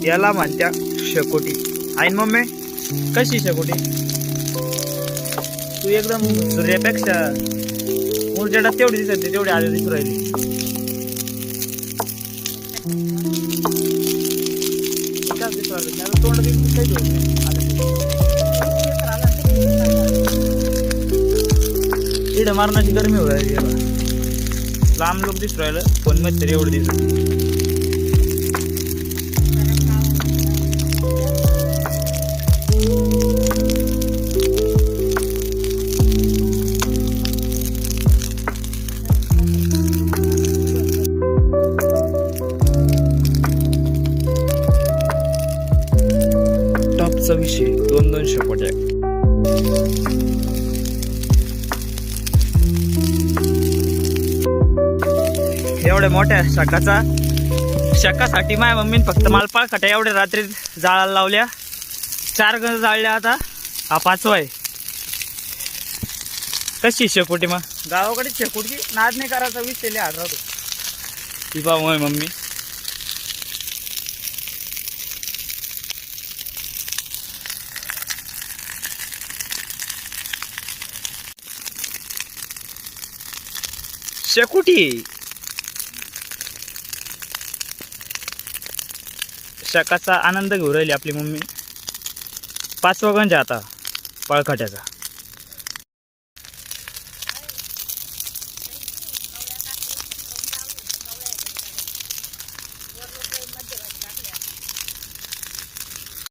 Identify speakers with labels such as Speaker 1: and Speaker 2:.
Speaker 1: याला म्हणत्या शेकोटी. आईन मम्मी कशी शेकोटी? तू एकदम सूर्यापेक्षा उजेडात तेवढी दिसत तेवढी आधी दिसू राहिली. तोंड इकडे मारण्याची गरमी हो राहिली. लांब लोक दिसू राहिलं फोन मध्ये तरी एवढं दिसत. टॉपचा विषय 2-2 शेकोट्या. एवढ्या मोठ्या शकासाठी माझ्या मम्मीने फक्त मालपाळ खट्या एवढ्या रात्री जाळायला लावल्या. 4 गंज जाळल्या. आता हा 5वा आहे. कशी शेकोटी मग? गावाकडे शेकोटी नाद नाही करायचा विषय आढळतो. ती पाहू माझी मम्मी. शेकोटी शकाचा आनंद घेऊ राहिली आपली मम्मी. 5वा गंज आता पळखट्याचा.